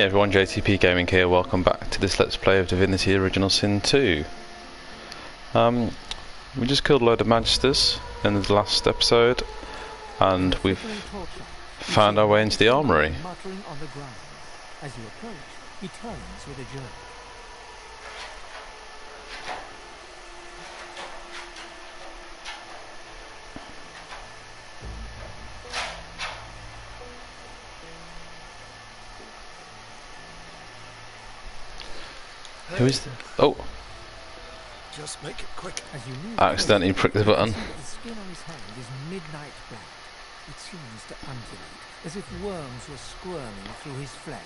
everyone, JTPgaming here. Welcome back to this Let's Play of Divinity Original Sin 2. We just killed a load of Magisters in the last episode, and we've found our way into the armory. As you approach, he turns with a jerk. Who is oh! Just make it quick. As you move, I accidentally pricked the button. the skin on his hand is midnight black. It seems to undulate, as if worms were squirming through his flesh.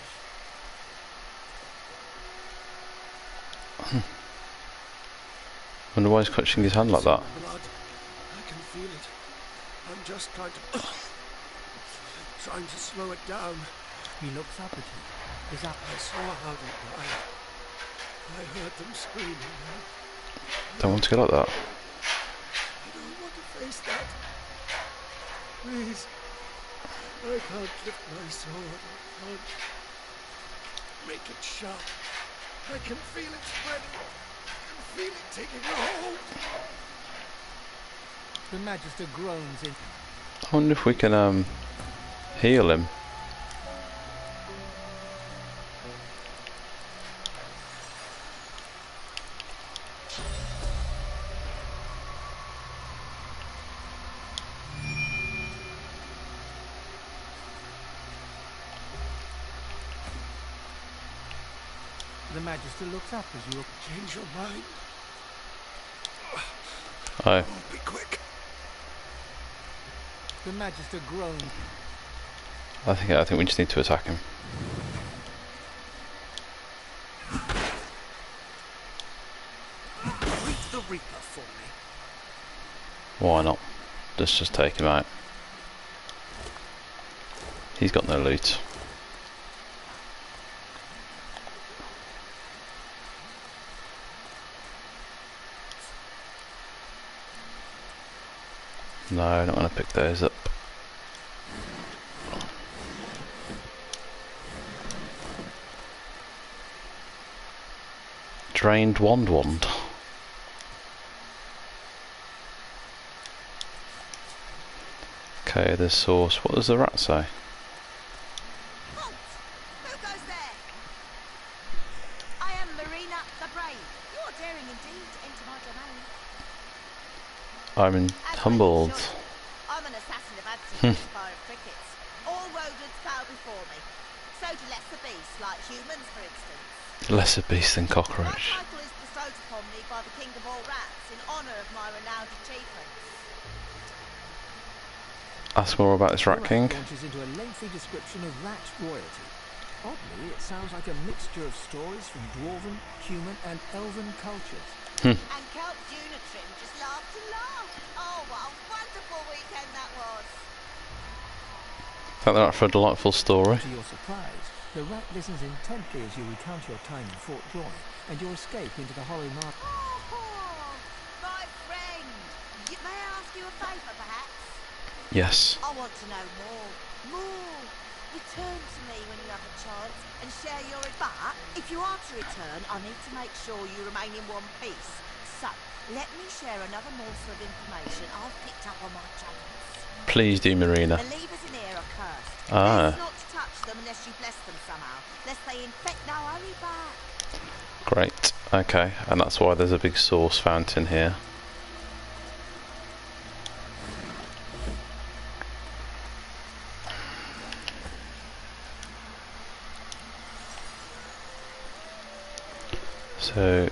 Wonder why he's clutching his hand like that. Blood. I can feel it. I'm just trying to slow it down. He looks up at you. His I saw how they died. I heard them screaming. Don't want to go like that. I don't want to face that. Please. I can't lift my sword. I can't make it sharp. I can feel it spreading. I can feel it taking hold. The Magister groans in. I wonder if we can heal him. The Magister looks up as you Change your mind. Oh. Be quick. The Magister groans. I think we just need to attack him. Greet the Reaper for me. Why not? Let's just take him out. He's got no loot. No, not going to pick those up. Drained wand. Okay, the source. What does the rat say? Halt! Who goes there? I am Marina the Brave. You are daring indeed to enter my domain. I'm humbled. I'm an assassin of absence fire of crickets. All rodents bow before me. So do lesser beasts, like humans, for instance. Lesser beast than My cockroach. title is bestowed upon me by the King of all rats in honour of my renowned achievements. Ask more about this Rat King. Launches into a lengthy description of rat royalty. Oddly, it sounds like a mixture of stories from dwarven, human, and elven cultures. And Count Unitrim just laughed and laughed. Oh, what a wonderful weekend that was. Thank the rat for a delightful story. To your surprise, the rat listens intently as you recount your time in Fort Joy and your escape into the Hollow Marshes. Oh, my friend. May I ask you a favour, perhaps? Yes. I want to know more. More. Return to me when you have a chance and share your... But if you are to return, I need to make sure you remain in one piece. So, let me share another morsel of information I've picked up on my travels. Please do, Marina. The levers in here are cursed. Ah. Best not to touch them unless you bless them somehow. Lest they infect... Now hurry back. Great. Okay, and that's why there's a big source fountain here. So,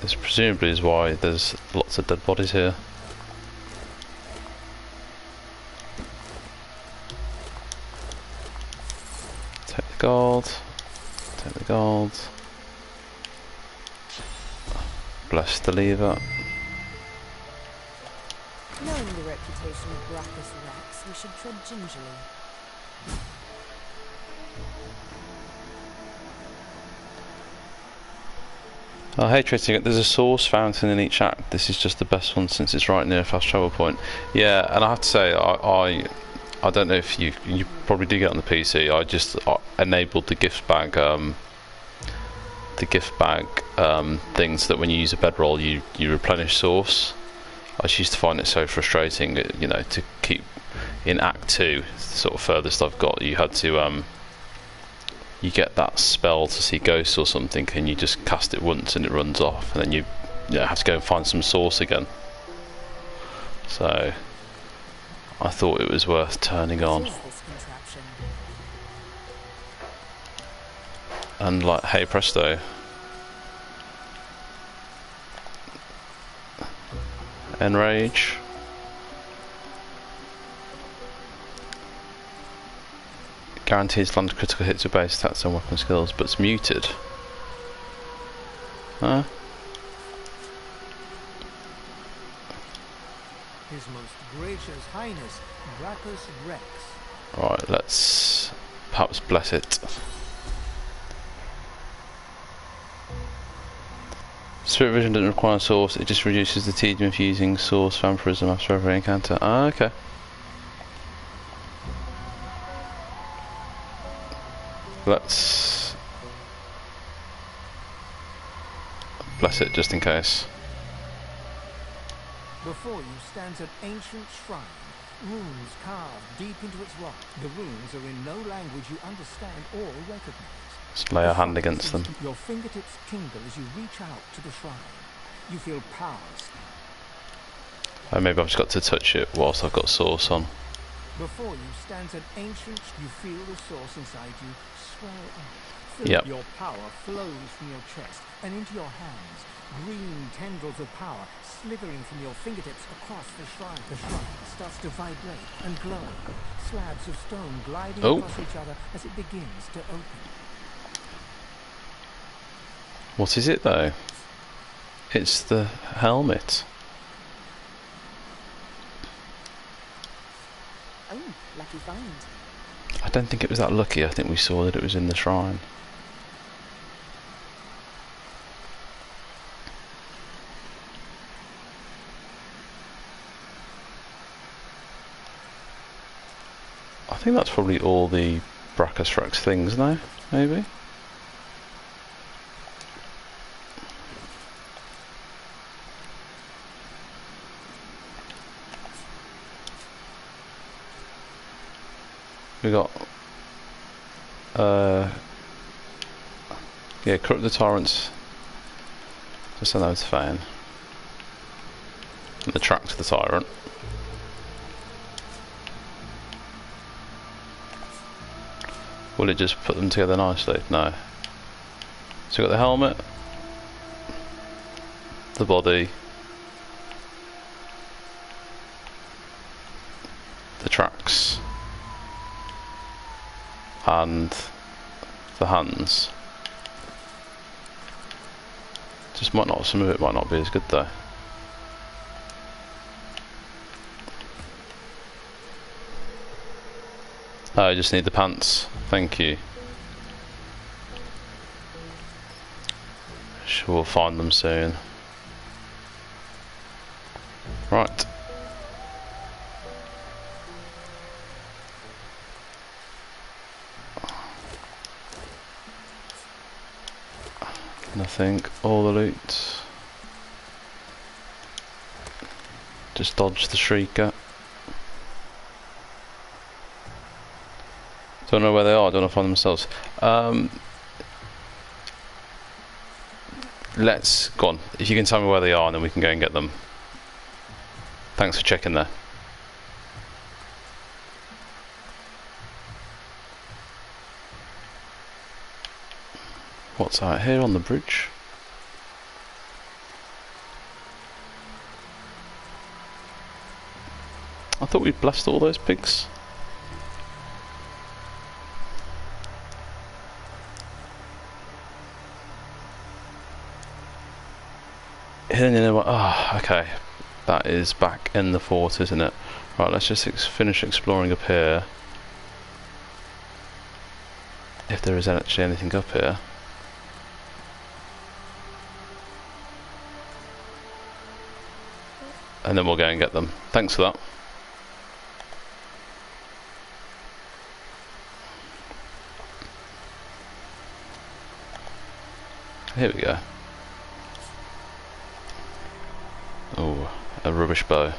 this presumably is why there's lots of dead bodies here. Take the gold. Take the gold. Bless the lever. Knowing the reputation of Brackus rats, we should tread gingerly. Hey Tritting, there's a source fountain in each act. This is just the best one since it's right near a fast travel point. Yeah, and I have to say, I don't know if you probably do get on the PC. I just enabled the gift bag things that when you use a bedroll you replenish source. I just used to find it so frustrating, you know, to keep in Act 2, sort of furthest I've got, you had to you get that spell to see ghosts or something, and you just cast it once and it runs off, and then you have to go and find some source again. So I thought it was worth turning on. What is this contraption? And like, hey presto, enrage. Guarantees land critical hits with base stats and weapon skills, but it's muted. Huh? His Most Gracious Highness, Brachus Rex. Right, let's perhaps bless it. Spirit Vision doesn't require a source, it just reduces the tedium of using source vampirism after every encounter. Ah, okay. Let's bless it just in case. Before you stands an ancient shrine, runes carved deep into its rock. The runes are in no language you understand or recognize. Let's lay our hand against them. Your fingertips tingle as you reach out to the shrine. You feel power. Oh, maybe I've just got to touch it whilst I've got source on. Before you stands an ancient. You feel the source inside you swell up. Yep. Your power flows from your chest and into your hands. Green tendrils of power slithering from your fingertips across the shrine. The shrine starts to vibrate and glow. Slabs of stone gliding across each other as it begins to open. What is it though? It's the helmet. Oh, lucky find. I don't think it was that lucky. I think we saw that it was in the shrine. I think that's probably all the Brachus Rex things now, maybe? We got yeah, corrupt the tyrants. Just send that to Fane. And the track to the tyrant. Will it just put them together nicely? No. So we've got the helmet, the body, the tracks, and the hands. Just might not, some of it might not be as good though. Oh, I just need the pants. Thank you. Sure, we'll find them soon. Right. Nothing. All the loot. Just dodge the shrieker. Don't know where they are, don't know if they find themselves. Let's go on. If you can tell me where they are, and then we can go and get them. Thanks for checking there. What's out here on the bridge? I thought we'd blessed all those pigs. Ah, okay. That is back in the fort, isn't it? Right, let's just finish exploring up here. If there is actually anything up here. And then we'll go and get them. Thanks for that. Here we go. Oh, a rubbish bow.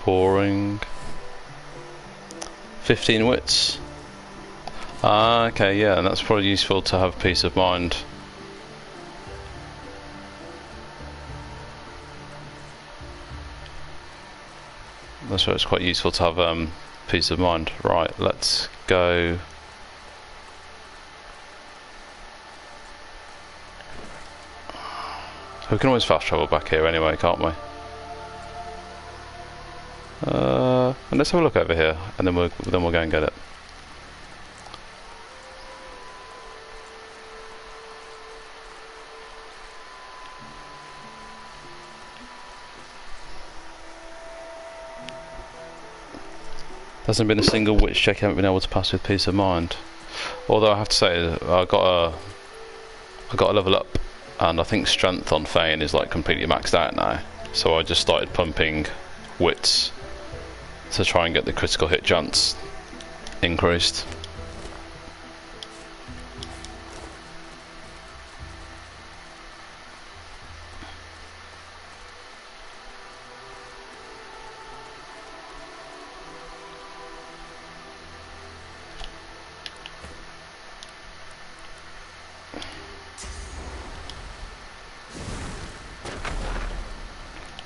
Boring. 15 wits. Ah, okay, yeah, and that's probably useful to have peace of mind. That's why it's quite useful to have peace of mind. Right, let's go. We can always fast travel back here anyway, can't we? And let's have a look over here, and then we'll go and get it. There hasn't been a single witch check I haven't been able to pass with peace of mind. Although I have to say, I got a level up, and I think strength on Fane is like completely maxed out now. So I just started pumping wits to try and get the critical hit chance increased.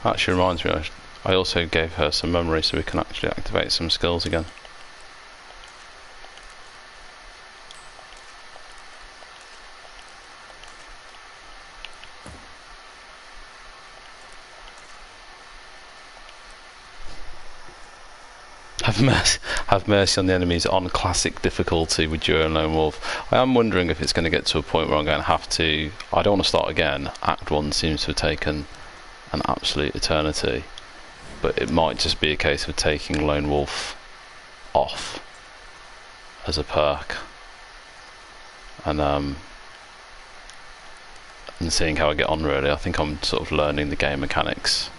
Actually reminds me, I also gave her some memory so we can actually activate some skills again. Have mercy on the enemies on classic difficulty with Duo and Lone Wolf. I am wondering if it's going to get to a point where I'm going to have to. I don't want to start again. Act 1 seems to have taken an absolute eternity, but it might just be a case of taking Lone Wolf off as a perk and seeing how I get on. Really, I think I'm sort of learning the game mechanics.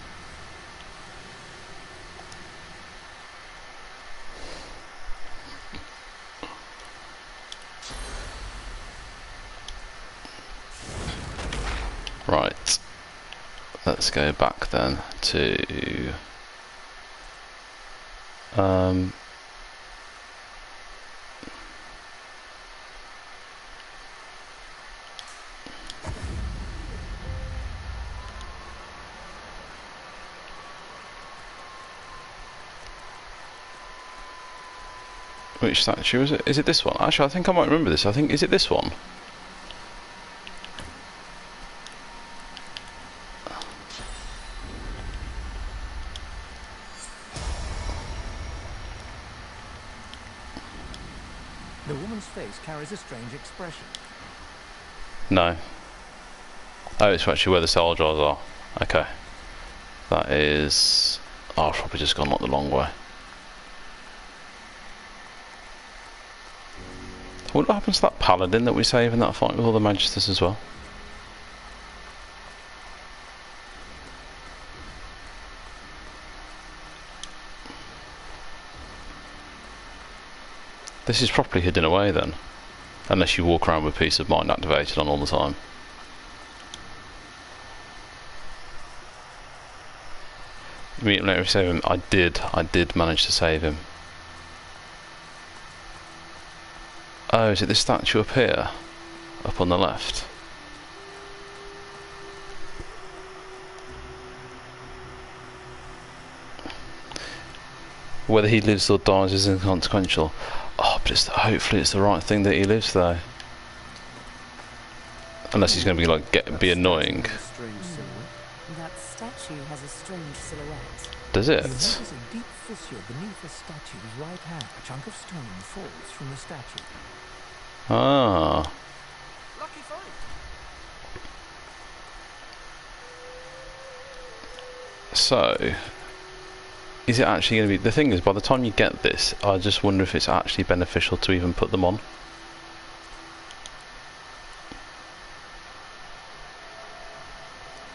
Right, let's go back then to which statue is it? Is it this one? Actually, I think I might remember this. I think, is it this one? The woman's face carries a strange expression. No. Oh, it's actually where the cell jars are. Okay. That is... Oh, I've probably just gone up the long way. What happens to that paladin that we save in that fight with all the magisters as well? This is properly hidden away then, unless you walk around with peace of mind activated on all the time. Let me save him. I did manage to save him. Oh, is it this statue up here? Up on the left? Whether he lives or dies is inconsequential. Oh, but hopefully it's the right thing that he lives though. Unless he's going to be like be annoying. That statue has a strange silhouette. Does it? You notice a deep fissure beneath the statue's right hand. A chunk of stone falls from the statue. Ah. Lucky find. So, is it actually going to be... The thing is, by the time you get this, I just wonder if it's actually beneficial to even put them on.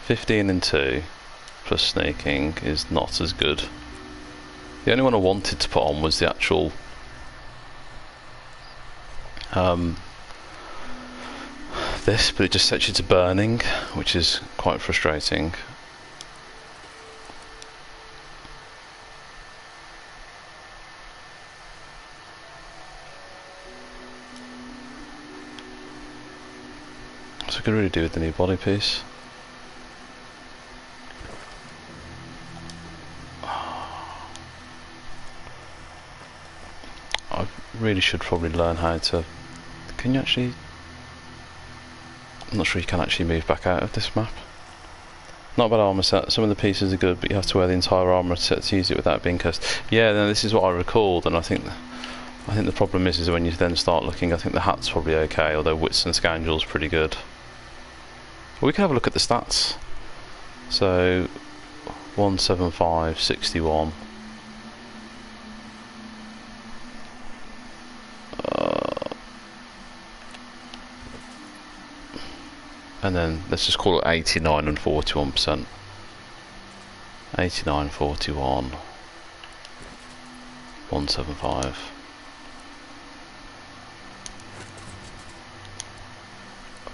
15 and 2 plus sneaking is not as good. The only one I wanted to put on was the actual this, but it just sets you to burning, which is quite frustrating. So I could really do with the new body piece. I really should probably learn how to... Can you actually... I'm not sure you can actually move back out of this map. Not bad armor set. Some of the pieces are good, but you have to wear the entire armor set to use it without being cursed. Yeah, no, this is what I recalled, and I think the problem is when you then start looking. I think the hat's probably okay, although Wits and Scoundrel's pretty good. Well, we can have a look at the stats. So 175, 61. And then let's just call it 89 and 41%. 89, 41, 175.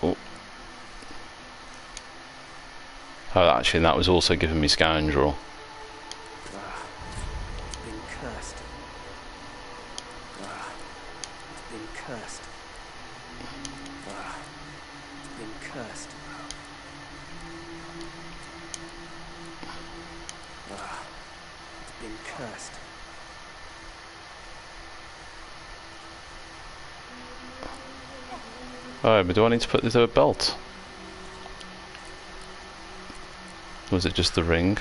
Oh. Oh, actually, that was also giving me Scoundrel. It's been cursed. It's been cursed. It's been cursed. It's been cursed. Oh, but do I need to put this over a belt? Or was it just the ring? The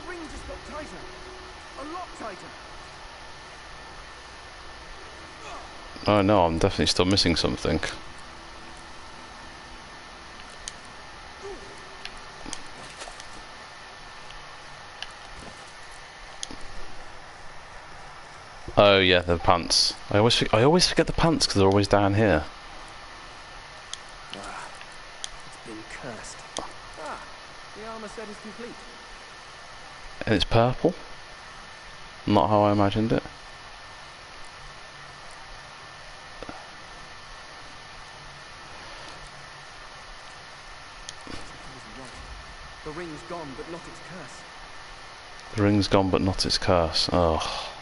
ring just got tighter. A lot tighter. Oh no, I'm definitely still missing something. Oh yeah, the pants. I always forget the pants because they're always down here. It's been cursed. The armor set is complete. And it's purple? Not how I imagined it. The ring's gone, but not its curse. The ring's gone but not its curse. Oh.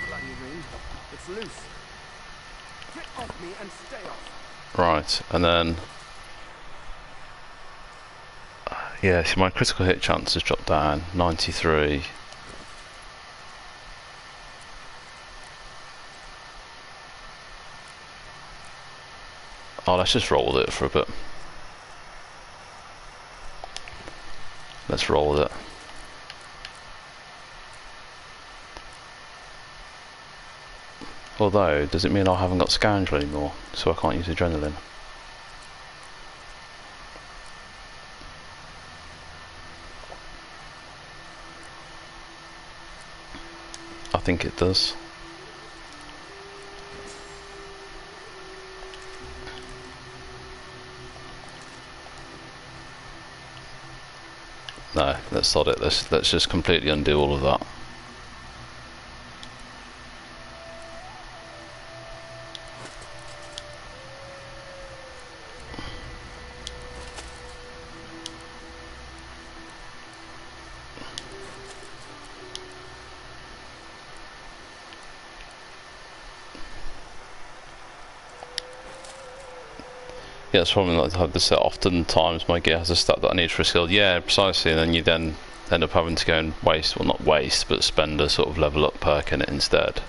Bloody ring. It's loose. Get off me and stay off. Right, and then... yeah, see, my critical hit chance has dropped down. 93. Oh, let's just roll with it for a bit. Let's roll with it. Although, does it mean I haven't got Scoundrel anymore, so I can't use Adrenaline? I think it does. No, let's sod it. Let's just completely undo all of that. Yeah, it's probably like to have this set. Oftentimes my gear has a stat that I need for a skill. Yeah, precisely, and then you then end up having to go and waste, well not waste, but spend a sort of level up perk in it instead.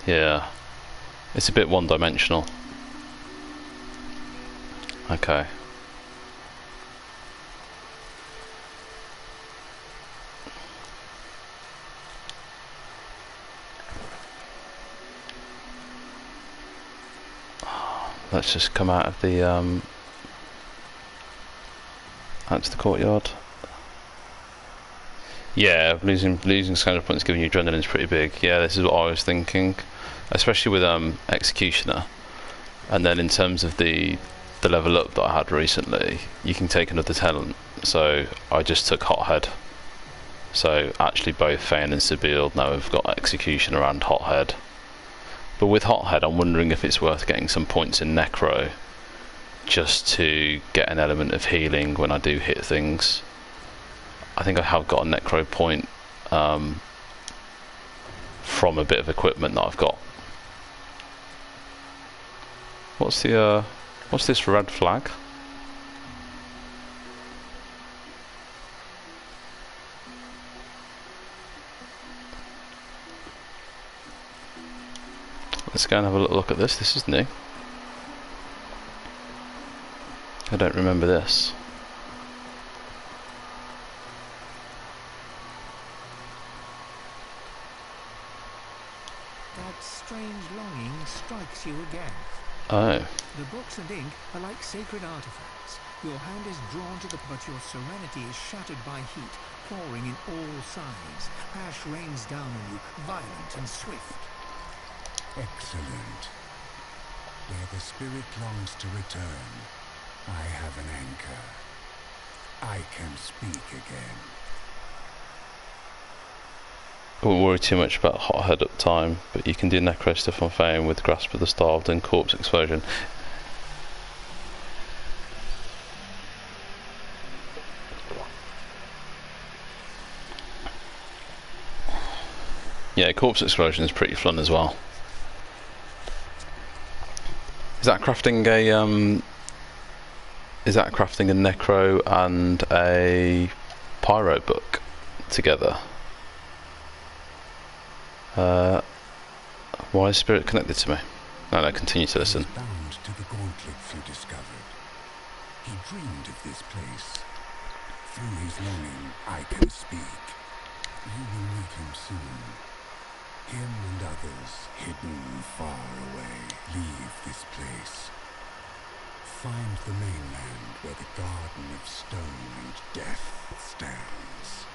Yeah, it's a bit one-dimensional. Okay. let's just come out of the out to the courtyard. Yeah, losing standard points giving you adrenaline is pretty big. Yeah, this is what I was thinking, especially with Executioner. And then in terms of the level up that I had recently, you can take another talent. So I just took Hothead. So actually both Fane and Sebille now have got Executioner and Hothead. But with Hothead, I'm wondering if it's worth getting some points in Necro just to get an element of healing when I do hit things. I think I have got a Necro point from a bit of equipment that I've got. What's this red flag? Let's go and have a little look at this. This is new. I don't remember this. That strange longing strikes you again. Oh. The books and ink are like sacred artifacts. Your hand is drawn to the but your serenity is shattered by heat, pouring in all sides. Ash rains down on you, violent and swift. Excellent. Where the spirit longs to return, I have an anchor. I can speak again. I won't worry too much about Hothead up time, but you can do Necro stuff on Fame with Grasp of the Starved and Corpse Explosion. Yeah, Corpse Explosion is pretty fun as well. Is that crafting a Necro and a Pyro book together? Why is Spirit connected to me? No, continue to listen. He was bound to the gauntlets you discovered. He dreamed of this place. Through his longing, I can speak. You will meet him soon. Him and others, hidden far away, leave this place. Find the mainland where the Garden of Stone and Death stands.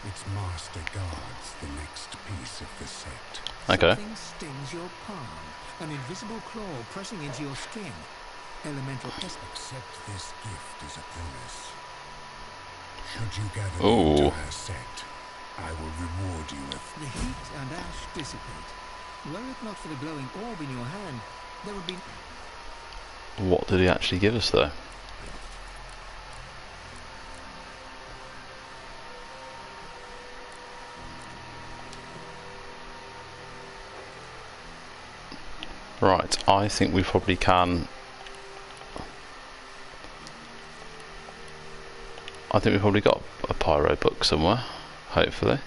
Its master guards the next piece of the set. Okay. Something stings your palm, an invisible claw pressing into your skin. Elemental pest. Accept this gift as a promise. Should you gather Ooh. the entire set, I will reward you with... The heat and ash dissipate. Were it not for the glowing orb in your hand, there would be... What did he actually give us though? Right, I think we probably can... I think we've probably got a Pyro book somewhere, hopefully.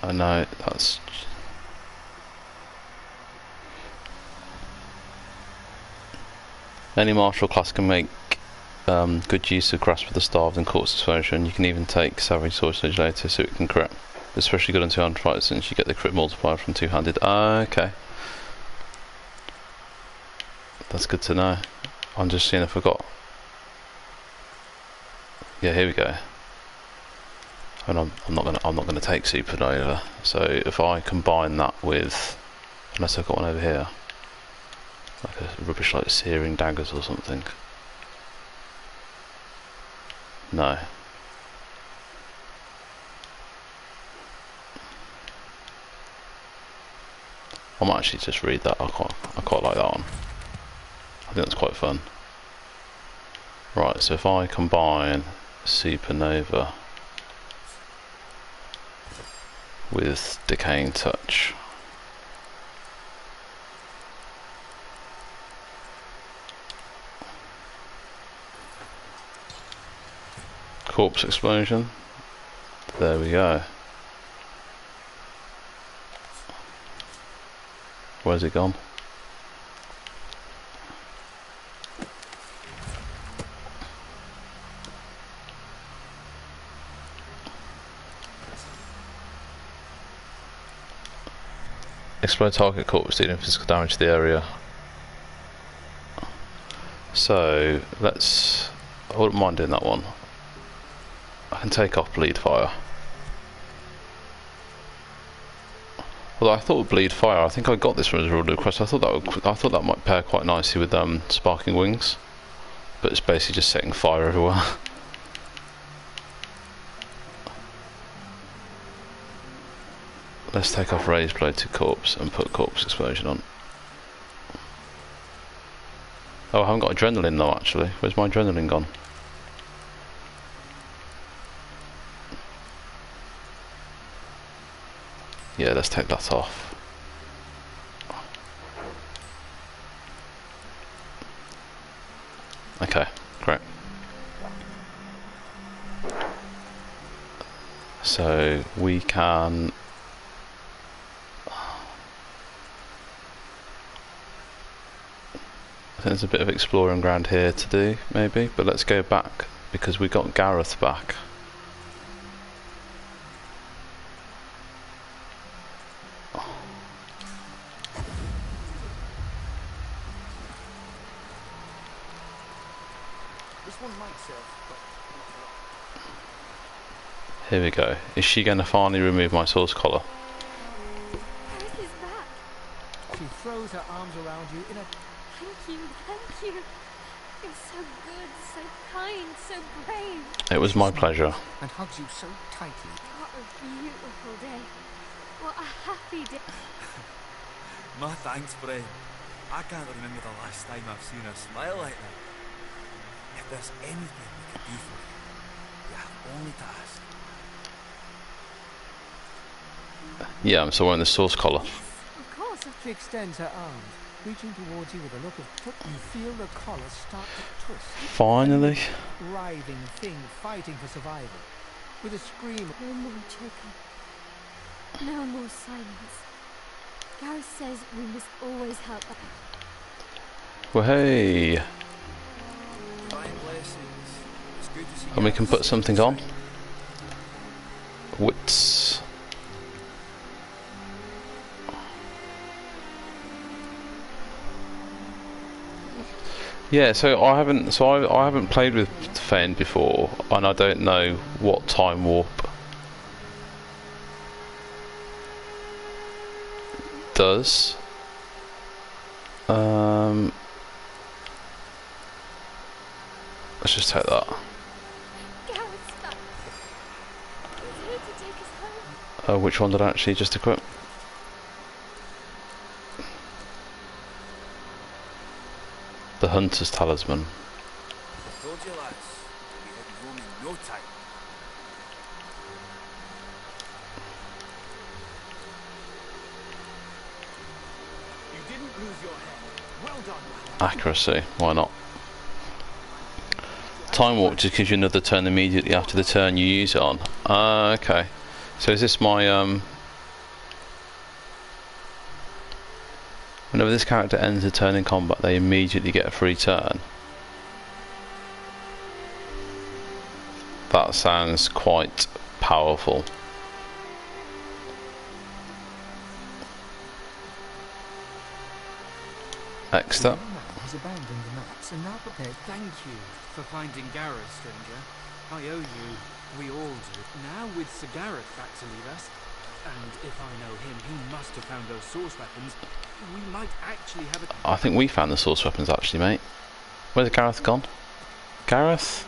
I know, that's... Any martial class can make good use of Grasp of the Starved and Corpse Explosion. You can even take Savage Sorcerer later so it can crit. Especially good on two-handed fighters since you get the crit multiplier from two-handed. Okay. That's good to know. I'm just seeing if I got... Yeah, here we go. And I'm not gonna take Supernova. So if I combine that with, unless I've got one over here, like a rubbish like Searing Daggers or something. No. I might actually just read that. I quite like that one. I think that's quite fun. Right, so if I combine Supernova with Decaying Touch, Corpse Explosion, there we go. Where's it gone? Explode target corpse, dealing physical damage to the area. So let's. I wouldn't mind doing that one. I can take off bleed fire. Although I thought with bleed fire, I think I got this from a rewarded quest. I thought that might pair quite nicely with sparking wings, but it's basically just setting fire everywhere. Let's take off raised blade to corpse and put corpse explosion on. Oh, I haven't got adrenaline though. Actually, where's my adrenaline gone? Yeah, let's take that off. Okay, great. So we can. I think there's a bit of exploring ground here to do, maybe, but let's go back because we got Gareth back. Here we go. Is she going to finally remove my source collar? Gareth is back. She throws her arms around you in a... Thank you. You're so good, so kind, so brave. It was my pleasure. and hugs you so tightly. What a beautiful day. What a happy day. My thanks, friend. I can't remember the last time I've seen her smile like that. If there's anything we could do for you, you have only to ask. Yeah, I'm still wearing the source collar. Yes, of course. She extends her arms, reaching towards you with a look of... You feel the collar start to twist. Finally. Writhing thing fighting for survival. With a scream... No more choking. No more silence. Gareth says we must always help. Well, hey. Divine blessings. It's good to see And we you. can put something on. Wits. Yeah, so I haven't played with Fane before, and I don't know what time warp does. Let's just take that. Gareth's back. He's here to take us home. Which one did I actually just equip? The Hunter's Talisman. I told you, lads, we had Rome in no time. You didn't lose your head. Well done. Accuracy, why not? Time warp just gives you another turn immediately after the turn you use it on. Okay. So is this my whenever this character ends a turn in combat, they immediately get a free turn. That sounds quite powerful. Next up. Has abandoned the maps and now prepared. Thank you for finding Gareth, stranger. I owe you. We all do. Now with Sir Gareth back to lead us, and if I know him, he must have found those source weapons. We might actually have a... I think we found the source weapons actually, mate. Where's Gareth gone? Gareth?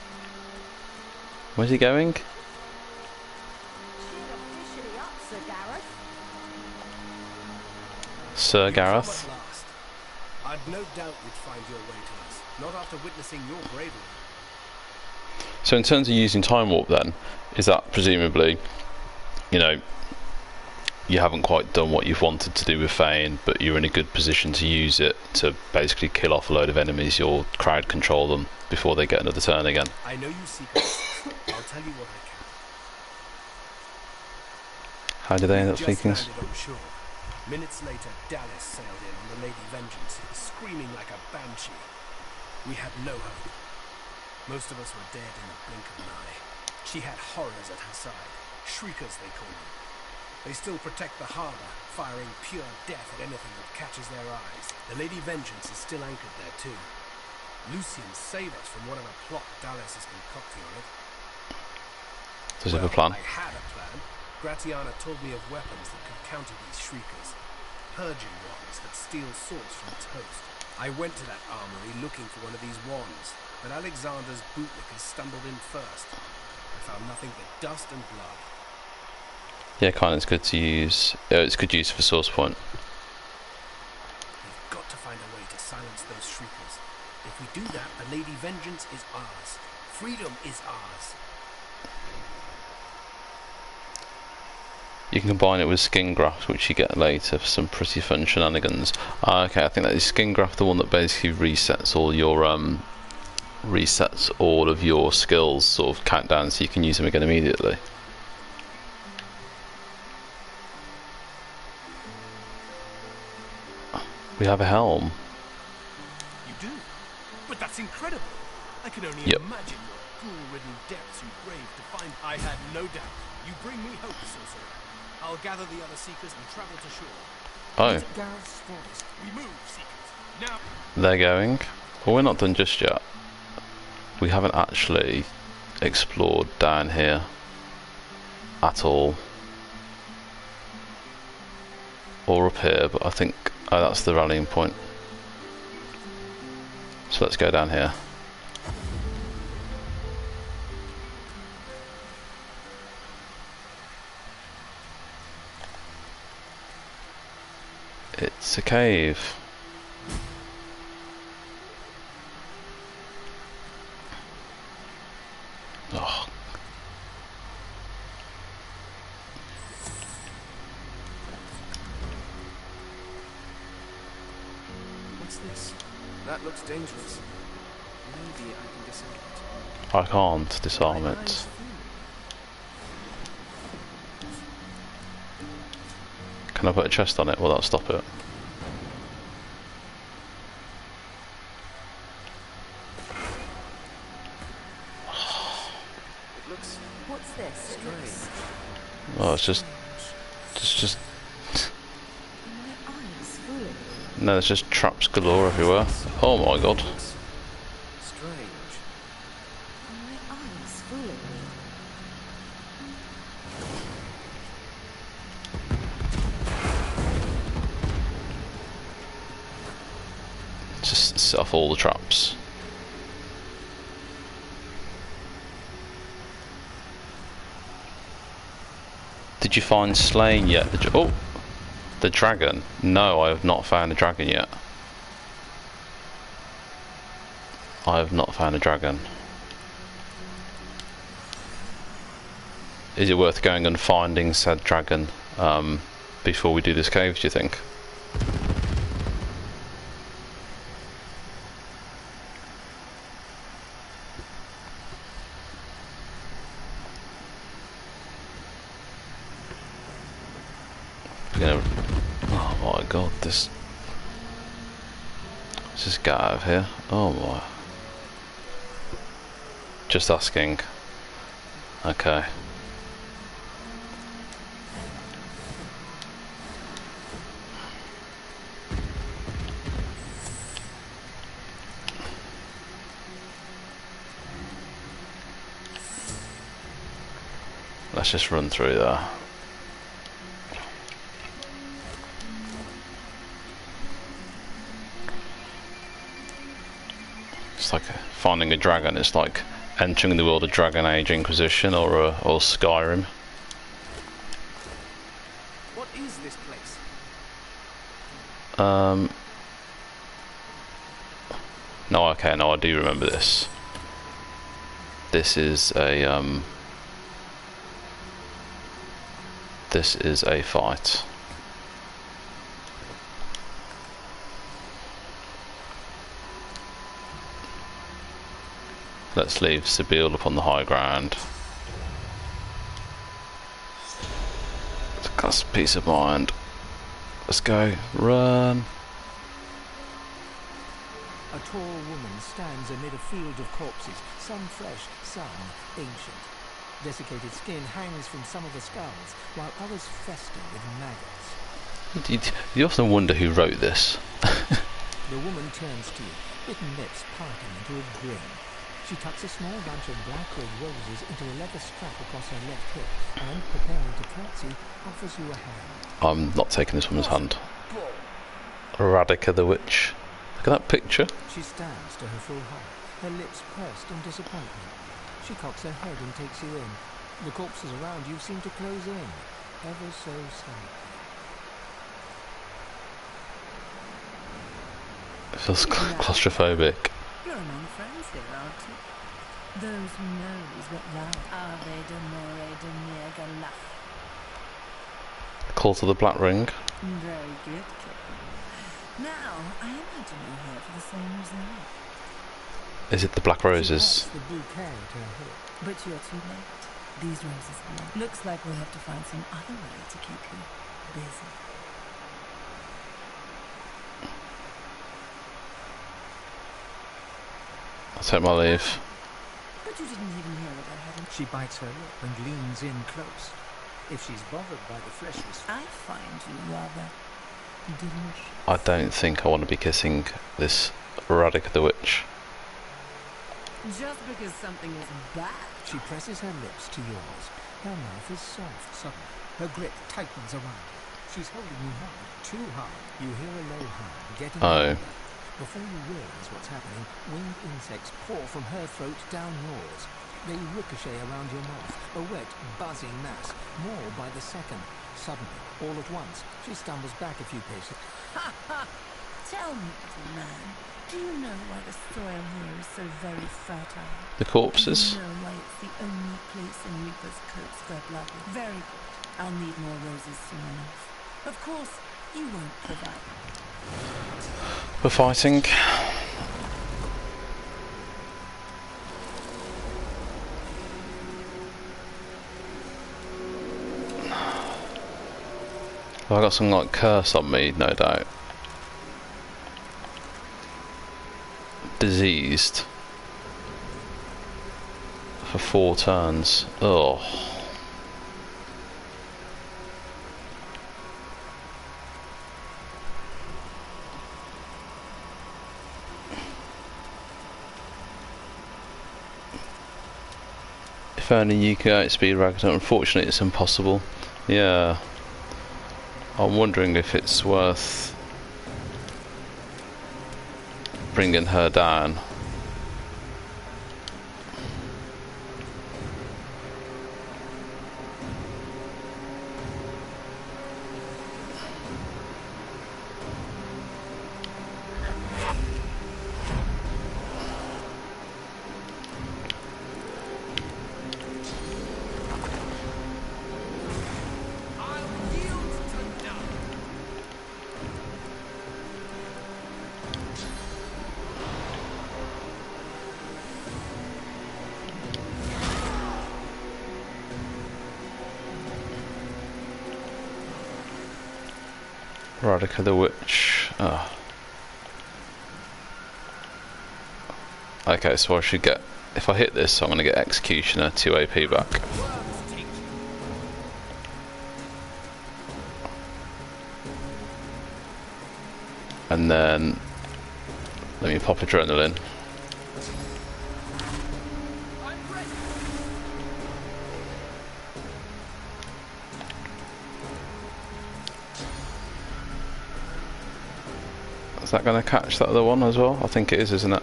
Where's he going? She's officially up, Sir Gareth. Sir You've come Gareth? at last. I'd no doubt you'd find your way to us, not after witnessing your bravery. So in terms of using time warp then, is that presumably, you know, you haven't quite done what you've wanted to do with Fane, but you're in a good position to use it to basically kill off a load of enemies or crowd control them before they get another turn again? I know you seek answers. I'll tell you what I can. How do they end up Just speaking? landed on shore. Minutes later, Dallas sailed in on the Lady Vengeance, screaming like a banshee. We had no hope. Most of us were dead in the blink of an eye. She had horrors at her side, shriekers they call them. They still protect the harbor, firing pure death at anything that catches their eyes. The Lady Vengeance is still anchored there too. Lucian saved us from whatever plot Dallas is concocting on it. Does he have a plan? I had a plan. Gratiana told me of weapons that could counter these shriekers. Purging wands that steal swords from toast. I went to that armory looking for one of these wands, but Alexander's bootlickers stumbled in first. I found nothing but dust and blood. Yeah, kind of. It's good to use. It's good use for source point. We've got to find a way to silence those shriekers. If we do that, the Lady Vengeance is ours. Freedom is ours. You can combine it with skin graft, which you get later for some pretty fun shenanigans. Okay, I think that is skin graft, the one that basically resets all of your skills, sort of countdown, so you can use them again immediately. We have a helm. You do? But that's incredible. I can only imagine what ghoul-ridden depths you braved to find. I had no doubt. You bring me hope, sorcerer. I'll gather the other seekers and travel to shore. Oh. Gareth's forest. We move, seekers. Now. They're going. Well, we're not done just yet. We haven't actually explored down here at all. Or up here, but I think... Oh, that's the rallying point. So let's go down here. It's a cave. Oh. What's this? That looks dangerous. Maybe I can disarm it. I can't disarm it. Can I put a chest on it? Will that stop it? It looks What's this? strange. Oh, it's just My eyes full. no, there's just traps galore everywhere. Oh my god. Strange. My eyes full. Just set off all the traps. Did you find Slain yet? Oh! The dragon. No, I have not found a dragon yet. I have not found a dragon. Is it worth going and finding said dragon before we do this cave, do you think? Oh my god, this... Let's just get out of here. Oh my. Just asking. Okay. Let's just run through there. It's like finding a dragon. It's like entering the world of Dragon Age Inquisition or Skyrim. What is this place? No, okay, no, I do remember this. This is a fight. Let's leave Sebille up on the high ground. That's peace of mind. Let's go. Run. A tall woman stands amid a field of corpses, some fresh, some ancient. Desiccated skin hangs from some of the skulls, while others fester with maggots. You often wonder who wrote this. The woman turns to you, bitten lips parting into a grin. She tucks a small bunch of black red roses into a leather strap across her left hip and, preparing to curtsy, offers you a hand. I'm not taking this woman's hand. Radica the Witch. Look at that picture. She stands to her full height, her lips pursed in disappointment. She cocks her head and takes you in. The corpses around you seem to close in, ever so slightly. It feels claustrophobic. You're among friends here, aren't you? Those who knows what love ave d'amore de mia love. Call to the Black Ring. Very good, kid. Now, I imagine you're here for the same reason. Is it the Black Roses? The bouquet to her hip. But you're too late. These roses belong. Looks like we'll have to find some other way to keep you busy. I'll take my leave. But you didn't even hear what I had in... She bites her lip and leans in close. If she's bothered by the fleshless... I find you rather delicious. I don't think I want to be kissing this Radica the Witch. Just because something is bad. She presses her lips to yours. Her mouth is soft. Suddenly, her grip tightens around you. She's holding you hard, too hard. You hear a low hum getting louder. Before you realize what's happening, winged insects pour from her throat down yours. They ricochet around your mouth, a wet, buzzing mass, more by the second. Suddenly, all at once, she stumbles back a few paces. Ha ha! Tell me, little man, do you know why the soil here is so very fertile? The corpses? Do you know why it's the only place in Reaper's coats where blood is? Very good. I'll need more roses soon enough. Of course, you won't provide. We're fighting. Well, I got some like curse on me, no doubt. Diseased for 4 turns. Oh. If only you could outspeed Ragnar. Unfortunately, it's impossible. Yeah. I'm wondering if it's worth bringing her down. Radica the Witch. Oh. Okay, so I should get... If I hit this, I'm going to get Executioner 2 AP back. And then... Let me pop Adrenaline. Is that going to catch that other one as well? I think it is, isn't it?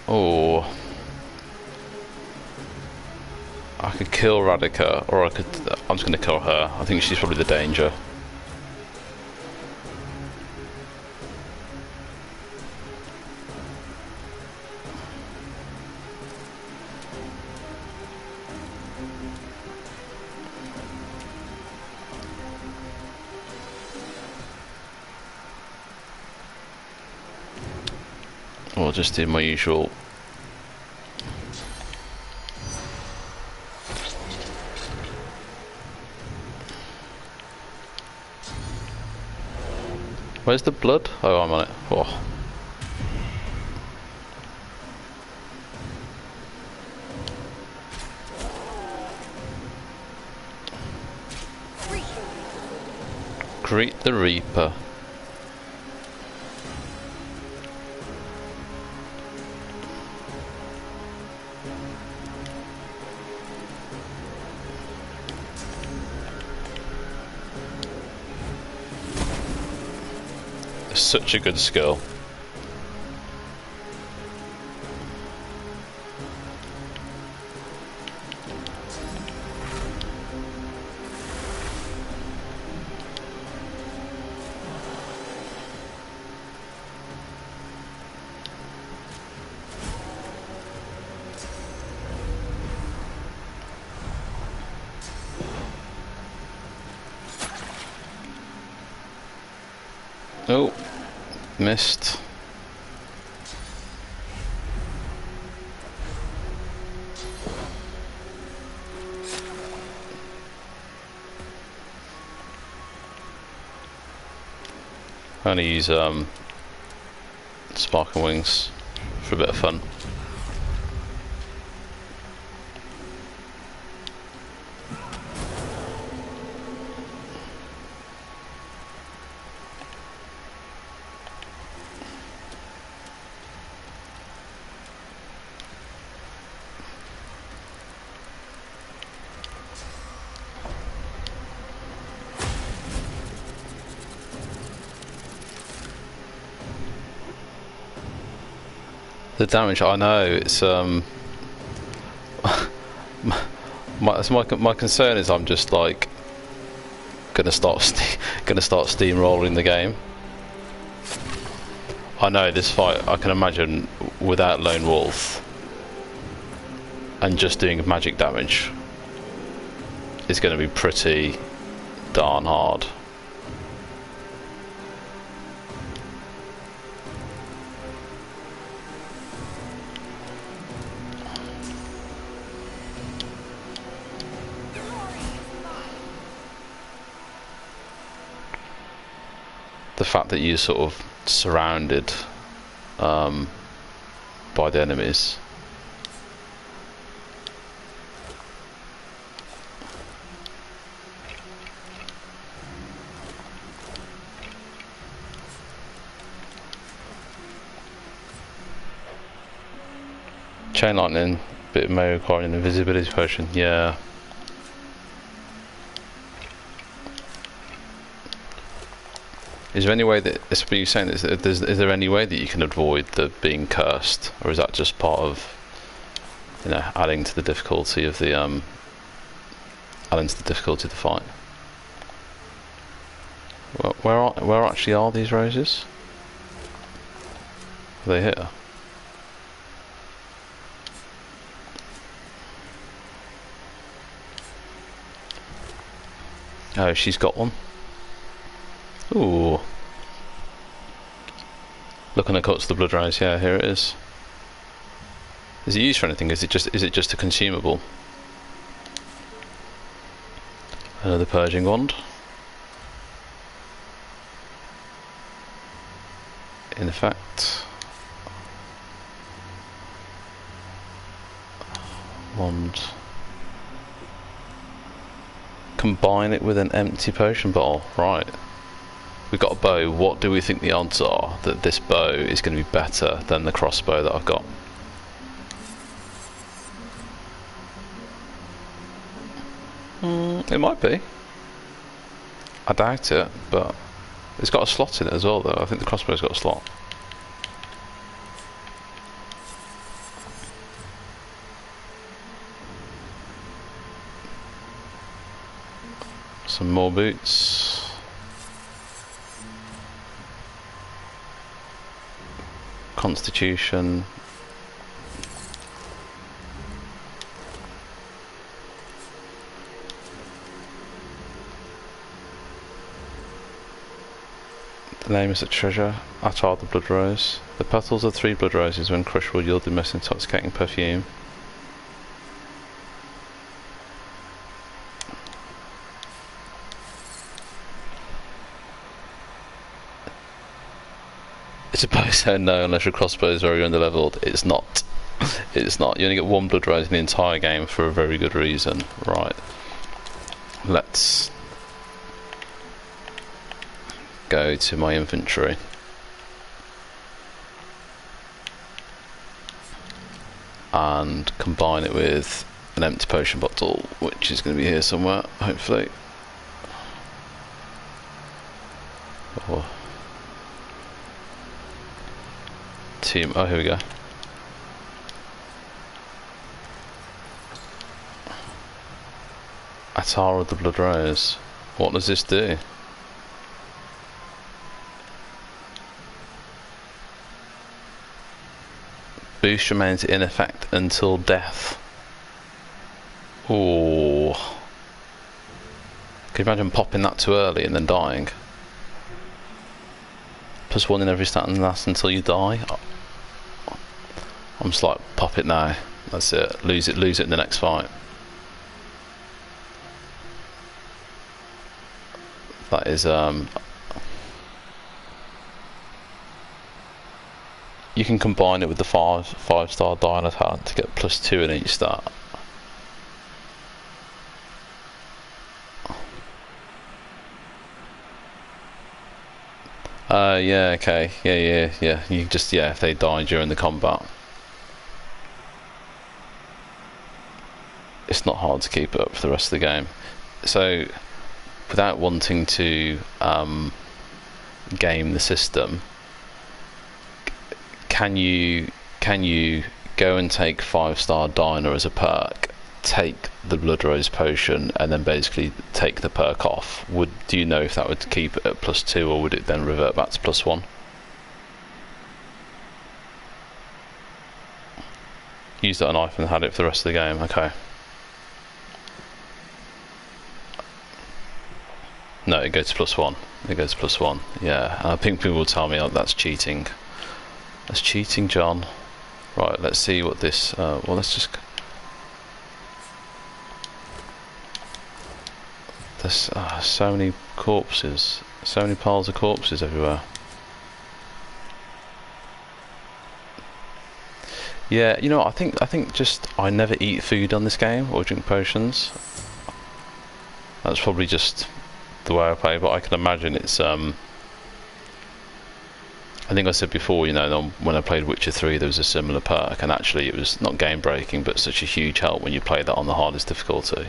Oh. I could kill Radica, or I could... I'm just going to kill her. I think she's probably the danger. Or just do my usual. Where's the blood? Oh, I'm on it. Oh. Greet the Reaper. Such a good skill. Oh, missed. I'm gonna use Sparking Wings for a bit of fun. The damage, I know, it's my concern is I'm just like gonna start steamrolling the game. I know this fight, I can imagine without Lone Wolf and just doing magic damage is going to be pretty darn hard. The fact that you're sort of surrounded by the enemies. Chain lightning, bit of may require an invisibility potion, yeah. Is there any way that, it's been saying, is there any way that you can avoid the being cursed, or is that just part of, you know, adding to the difficulty of the fight? Where actually are these roses? Are they here? Oh, she's got one. Ooh. Looking at cuts the blood rose, yeah, here it is. Is it used for anything? Is it just a consumable? Another purging wand. In effect. Wand. Combine it with an empty potion bottle, right. We've got a bow. What do we think the odds are that this bow is going to be better than the crossbow that I've got? It might be. I doubt it, but it's got a slot in it as well though. I think the crossbow's got a slot. Some more boots. Constitution. The name is a treasure. Attar the blood rose. The petals of 3 blood roses, when crushed, will yield the most intoxicating perfume. It's supposed so no, unless your crossbow is very underleveled. It's not. It's not. You only get 1 blood rose in the entire game for a very good reason. Right. Let's go to my inventory. And combine it with an empty potion bottle, which is going to be here somewhere, hopefully. Oh, oh, here we go. Attar of the Blood Rose. What does this do? Boost remains in effect until death. Ooh. Can you imagine popping that too early and then dying? +1 in every stat and lasts until you die. I'm just like, pop it now. That's it. Lose it in the next fight. That is you can combine it with the 5-star Dino talent to get +2 in each stat. Yeah, okay. Yeah. You just, if they die during the combat. It's not hard to keep it up for the rest of the game. So, without wanting to game the system, can you go and take 5-star Dino as a perk, take the Blood Rose potion, and then basically take the perk off? Do you know if that would keep it at +2, or would it then revert back to +1? Used that knife and had it for the rest of the game. Okay. No, it goes to +1. It goes to +1. Yeah, and I think people will tell me, oh, that's cheating. That's cheating, John. Right, let's see what this. Well, let's just. There's so many corpses, so many piles of corpses everywhere. Yeah, you know, I think just I never eat food on this game or drink potions. That's probably just the way I play, but I can imagine it's I think I said before, you know, when I played Witcher 3 there was a similar perk, and actually it was not game breaking but such a huge help when you play that on the hardest difficulty.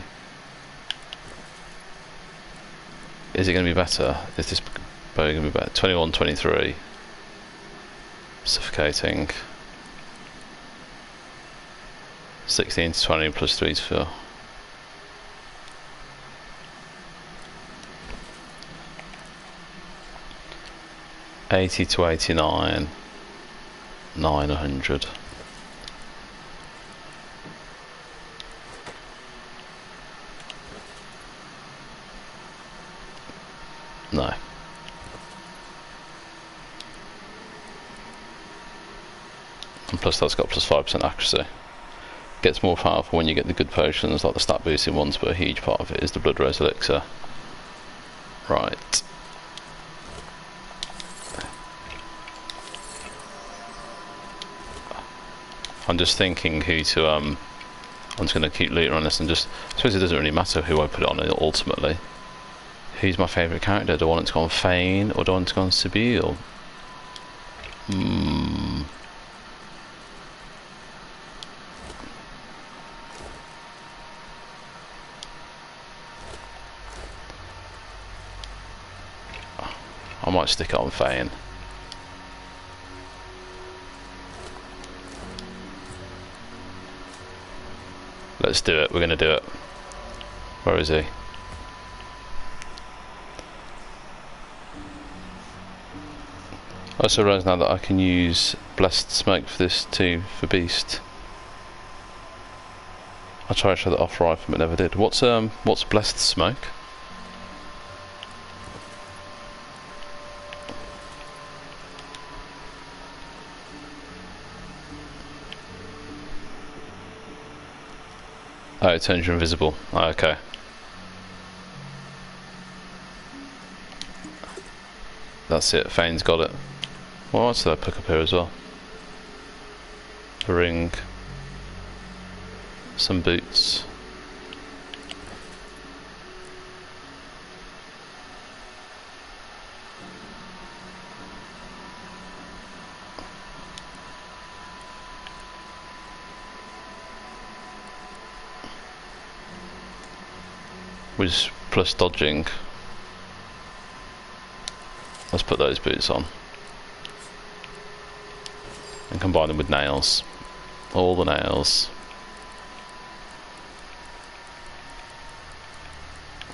Is it going to be better? Is this bow going to be better? 21, 23. Suffocating. 16 to 20 +3 to fill. $80 to $89, 900. No. And plus that's got +5% accuracy. Gets more powerful when you get the good potions, like the stat boosting ones, but a huge part of it is the Blood Rose elixir. Right. I'm just thinking who to I'm just going to keep looting on this and just, I suppose it doesn't really matter who I put it on ultimately. Who's my favourite character? Do I want it to go on Fane, or do I want it to go on Sebille? I might stick it on Fane. Let's do it, we're going to do it. Where is he? I also realise now that I can use Blessed Smoke for this too, for Beast. I tried to show that off rifle but never did. What's Blessed Smoke? Oh, it turns you invisible. Oh, okay. That's it, Fane's got it. What else did I pick up here as well? A ring. Some boots. With plus dodging. Let's put those boots on. And combine them with nails. All the nails.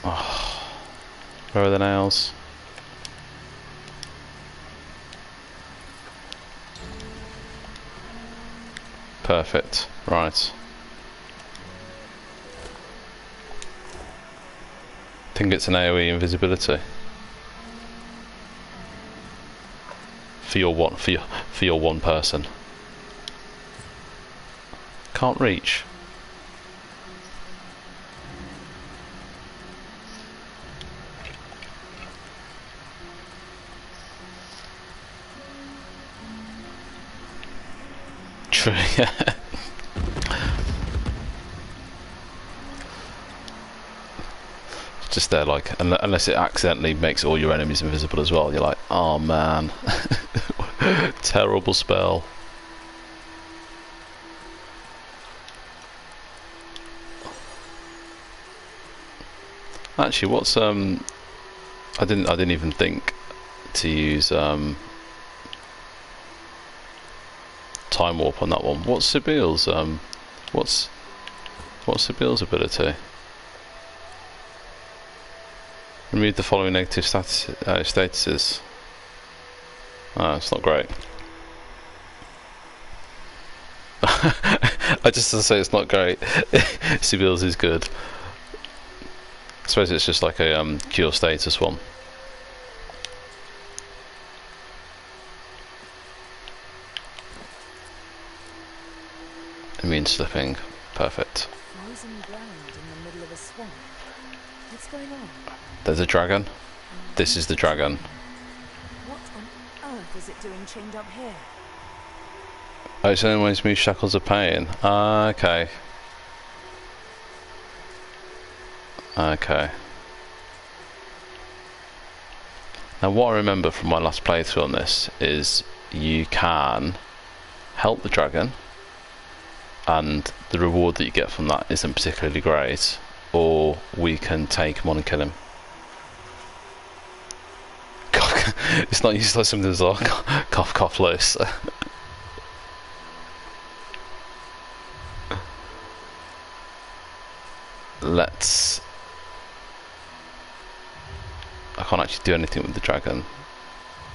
Oh, where are the nails? Perfect. Right. Think it's an AoE invisibility for your one person. Can't reach. True. Yeah. Just there, like, unless it accidentally makes all your enemies invisible as well, you're like, oh man. Terrible spell. Actually, what's I didn't even think to use time warp on that one. What's Sebille's what's Sebille's ability? Remove the following negative statuses. Oh, it's not great. I just to say it's not great. Sebille's is good. I suppose it's just like a cure status one. Immune slipping. Perfect. Frozen ground in the middle of a swamp. What's going on? There's a dragon. This is the dragon. What on earth is it doing chained up here? Oh, it's only ways move shackles of pain. Okay. Okay. Now what I remember from my last playthrough on this is you can help the dragon and the reward that you get from that isn't particularly great, or we can take him on and kill him. God, it's not used like something that's like cough cough loose. Let's... I can't actually do anything with the dragon.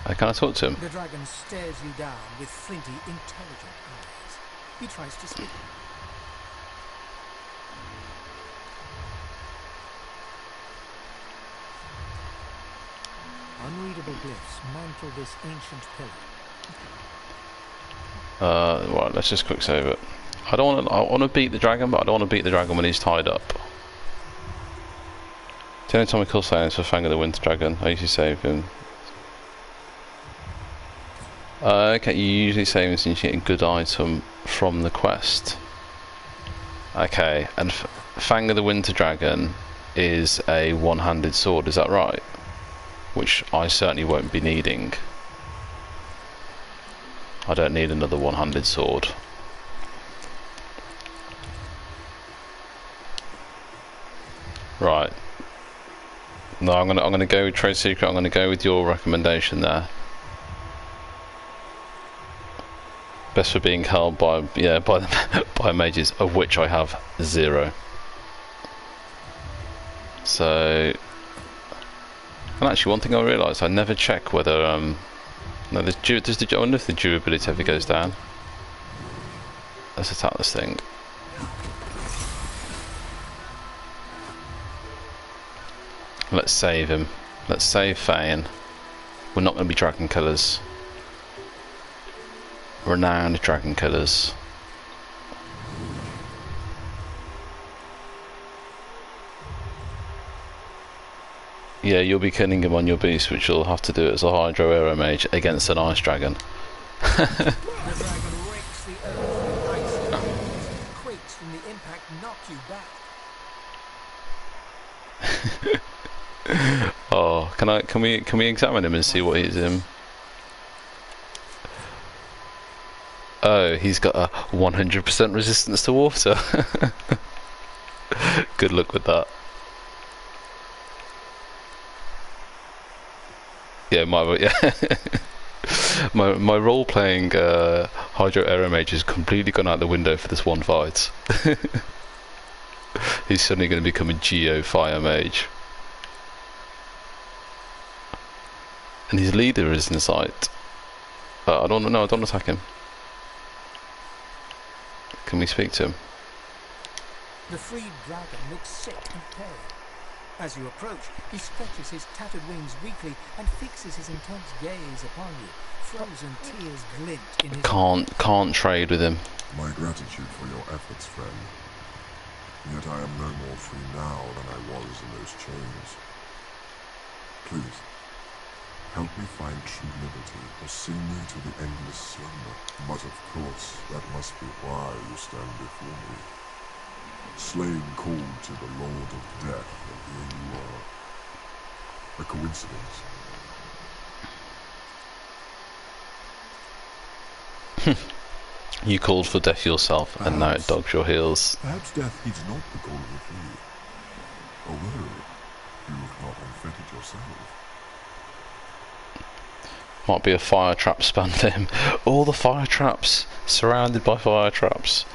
Can I talk to him? The dragon stares you down with flinty, intelligent eyes. He tries to speak. Unreadable glyphs mantle this ancient pillar. Right, let's just quick save it. I want to beat the dragon, but I don't want to beat the dragon when he's tied up. The only time we kill silence for Fang of the Winter Dragon. I usually save him. Okay, you usually save him since you get a good item from the quest. Okay, and Fang of the Winter Dragon is a one-handed sword, is that right? Which I certainly won't be needing. I don't need another one-handed sword. Right. No, I'm gonna go with Trade Secret. I'm gonna go with your recommendation there. Best for being held by by mages, of which I have 0. So, and actually, one thing I realised, I never check whether no, I wonder if the durability ever goes down. Let's attack this thing. Let's save him. Let's save Fane. We're not going to be dragon killers. Renowned dragon killers. Yeah, you'll be killing him on your beast, which you'll have to do as a Hydro Aero Mage against an Ice Dragon. The dragon rakes the earth with icy winds, quakes from the impact, knock you back. Oh, can we examine him and see what he's in? Oh, he's got a 100% resistance to water. Good luck with that. Yeah, my role playing Hydro Aero Mage has completely gone out the window for this one fight. He's suddenly going to become a Geo Fire Mage. And his leader is in sight. I don't attack him. Can we speak to him? The freed dragon looks sick and pale. As you approach, he stretches his tattered wings weakly and fixes his intense gaze upon you. Frozen tears glint in his Can't trade with him. My gratitude for your efforts, friend. Yet I am no more free now than I was in those chains. Please, help me find true liberty, or sing me to the endless slumber. But of course, that must be why you stand before me. Slain called to the Lord of Death, and here you are. A coincidence? You called for death yourself, and now it dogs your heels. Perhaps death heeds not the call of you. Although, you have not unfettered yourself. Might be a fire trap spam for him. All the fire traps, surrounded by fire traps.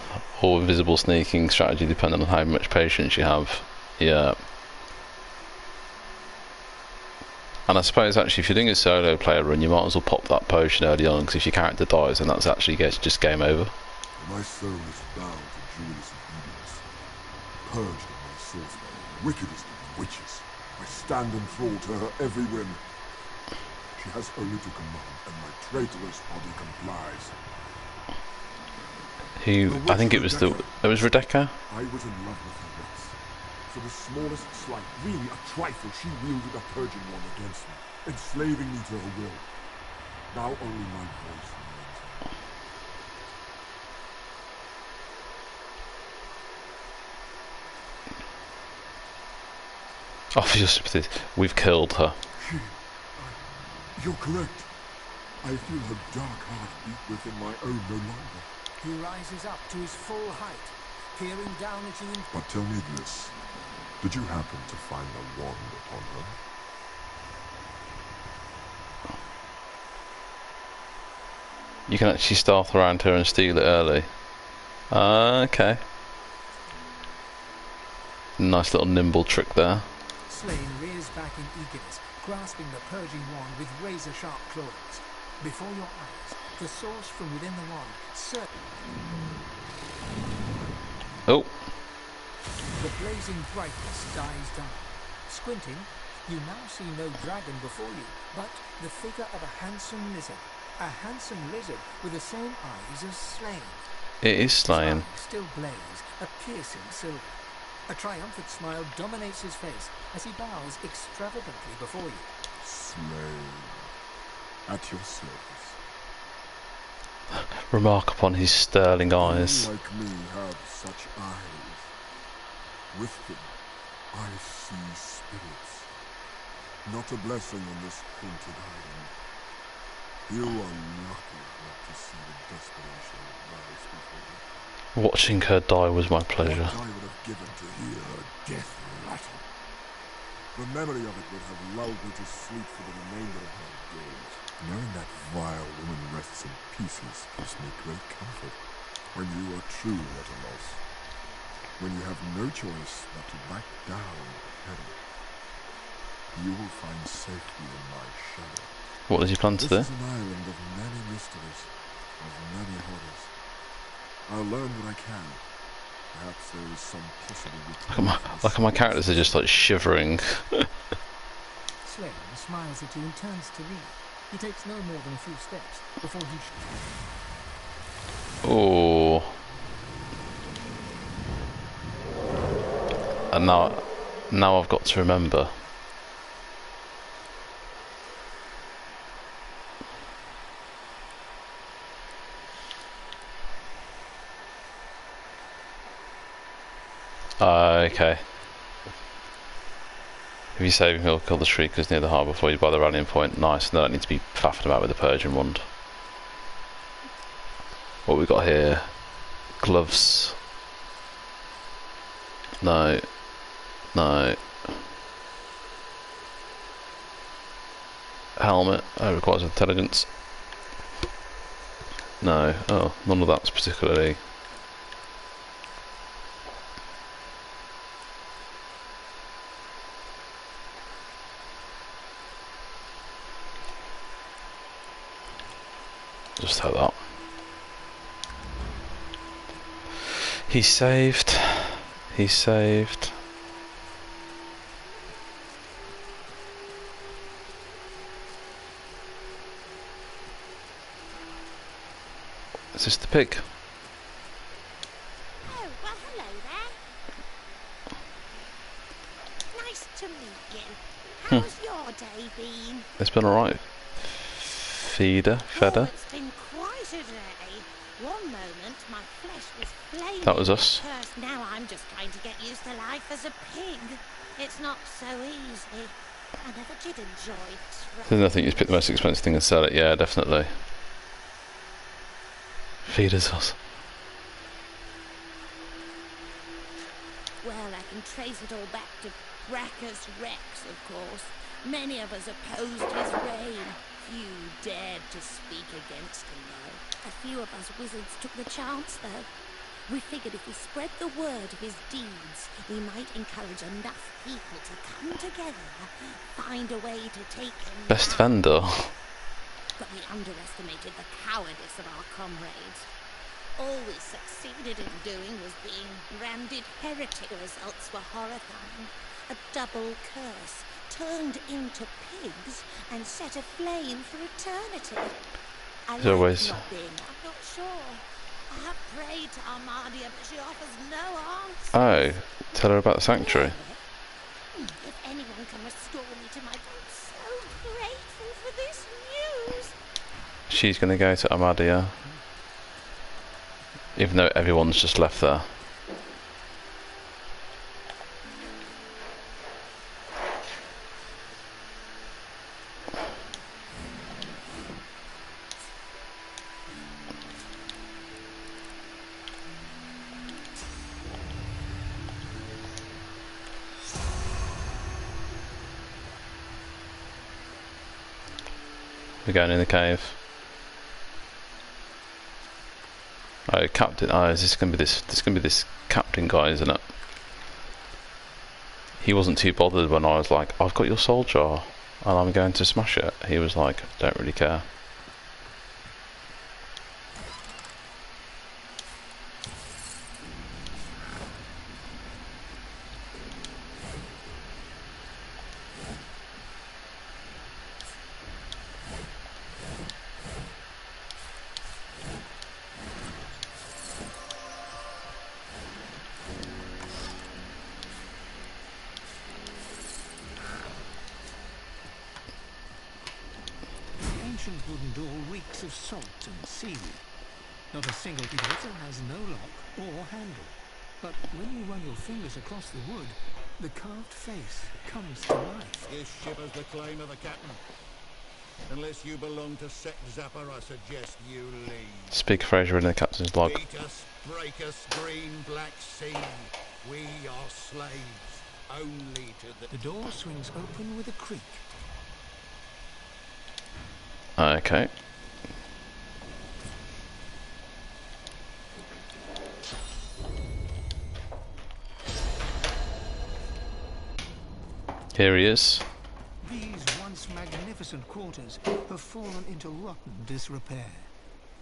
Or invisible sneaking strategy, depending on how much patience you have. Yeah. And I suppose actually, if you're doing a solo player run, you might as well pop that potion early on, because if your character dies, then that's actually just game over. My soul is bound to Julius' obedience. Purged of my source by the wickedest of witches. I stand enthralled to her every whim. She has only to command, and my traitorous body complies. I think it was Rebecca. I was in love with her once. For the smallest slight, really a trifle, she wielded a purging wand against me, enslaving me to her will. Now only my voice remains. Offer your sympathies. We've killed her. You're correct. I feel her dark heart beat within my own no longer. He rises up to his full height, peering down at you. But tell me this. Did you happen to find a wand upon her? You can actually stealth around her and steal it early. Okay. Nice little nimble trick there. Slain rears back in eagerness, grasping the purging wand with razor-sharp claws. Before your eyes, the source from within the wand. Oh. The blazing brightness dies down. Squinting, you now see no dragon before you, but the figure of a handsome lizard. A handsome lizard with the same eyes as Slain. It is Slain. His eyes still blaze, a piercing silver. A triumphant smile dominates his face as he bows extravagantly before you. Slain. At your service. Remark upon his sterling eyes. You like me have such eyes. With them, I see spirits. Not a blessing on this haunted island. You are lucky not to see the desperation rise before you. Watching her die was my pleasure. What I would have given to hear her death rattle. The memory of it would have lulled me to sleep for the remainder of my days. Knowing that vile woman rests in pieces gives me great comfort. When you are truly at a loss, when you have no choice but to back down to peril, you will find safety in my shadow. What does he plan to do? This is an island of many mysteries, of many horrors. I'll learn what I can. Perhaps there is some possible... Look at my characters are just like shivering. Slain smiles at you and turns to leave. He takes no more than a few steps before he... Oh. And now I've got to remember Okay. If you save him, he'll kill the Shriekers near the harbour before you buy the rallying point. Nice, and they don't need to be faffing about with the Purging Wand. What we got here? Gloves. No. No. Helmet. Oh, requires intelligence. No. Oh, none of that's particularly. Just have that. He's saved. He's saved. Is this the pig? Oh, well, hello there. Nice to meet you. How's your day been? It's been alright. Fedder. Oh, it's been quite a day. One moment, my flesh was flaming. That was us. First, now I'm just trying to get used to life as a pig. It's not so easy. I never did enjoy this. There's nothing. You just pick the most expensive thing and sell it. Yeah, definitely. Feeders us. Well, I can trace it all back to Bracchus Rex, of course. Many of us opposed his reign. Few dared to speak against him, though. A few of us wizards took the chance, though. We figured if we spread the word of his deeds, we might encourage enough people to come together, find a way to take him Best down. vendor. But we underestimated the cowardice of our comrades. All we succeeded in doing was being branded heretic. The results were horrifying. A double curse turned into pigs and set aflame for eternity. I like always. not being, I'm not sure. I have prayed to Armadia, but she offers no answer. Oh, tell her about the sanctuary. If anyone can restore me to my I'm so grateful for this news. She's going to go to Amadia. Even though everyone's just left there. We're going in the cave. Oh, captain! Oh, is this going to be this? This is going to be this captain guy, isn't it? He wasn't too bothered when I was like, "I've got your soul jar, and I'm going to smash it." He was like, "Don't really care." Ancient wooden door reeks of salt and seaweed. Not a single piece has no lock or handle. But when you run your fingers across the wood, the carved face comes to life. This ship has the claim of the captain. Unless you belong to Sect Zapper, I suggest you leave. Speak Fraser in the captain's log. Beat us, break us, green, black sea. We are slaves. Only to the... The door swings open with a creak. Okay. Here he is. These once magnificent quarters have fallen into rotten disrepair.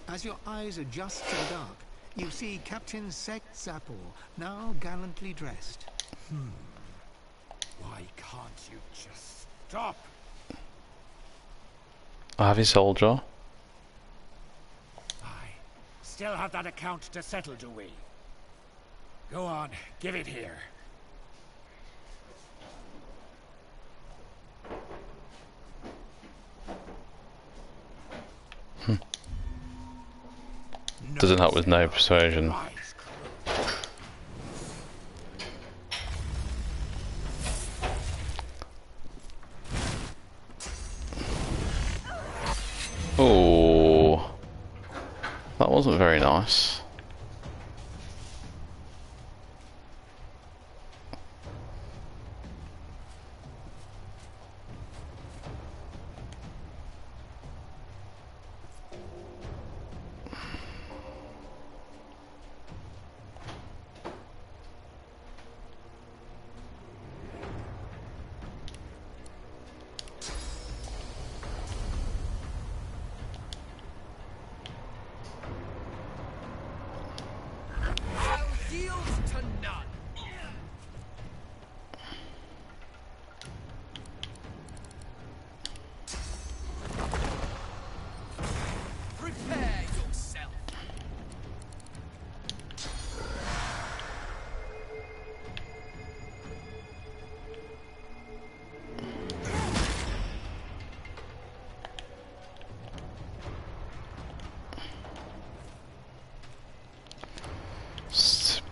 As your eyes adjust to the dark, you see Captain Sect Zapor, now gallantly dressed. Why can't you just stop? I have his soul jar. I still have that account to settle, do we? Go on, give it here. Doesn't help with no persuasion. That wasn't very nice.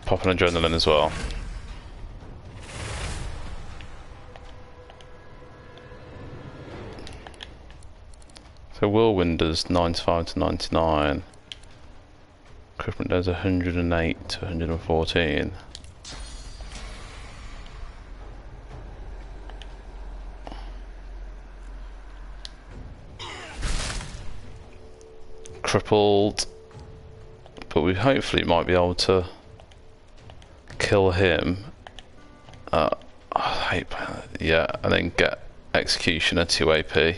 Pop an adrenaline as well. So Whirlwind does 95 to 99. Equipment does 108 to 114. Crippled, but we hopefully might be able to kill him. Yeah, and then get Executioner 2 AP.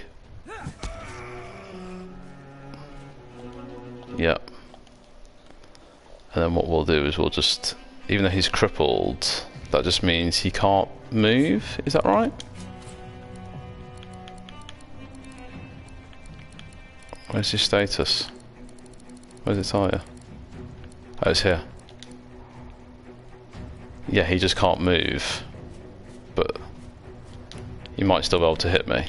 Yep. And then what we'll do is we'll just, even though he's crippled, that just means he can't move. Is that right? Where's his status? Where's it tell you? Oh, it's here. Yeah, he just can't move, but he might still be able to hit me.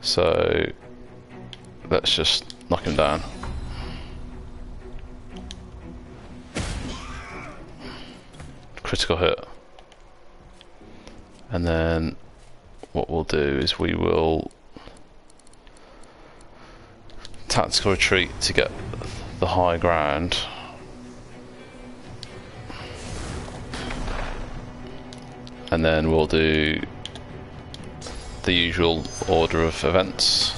So let's just knock him down. Critical hit. And then what we'll do is we will tactical retreat to get the high ground. And then we'll do the usual order of events.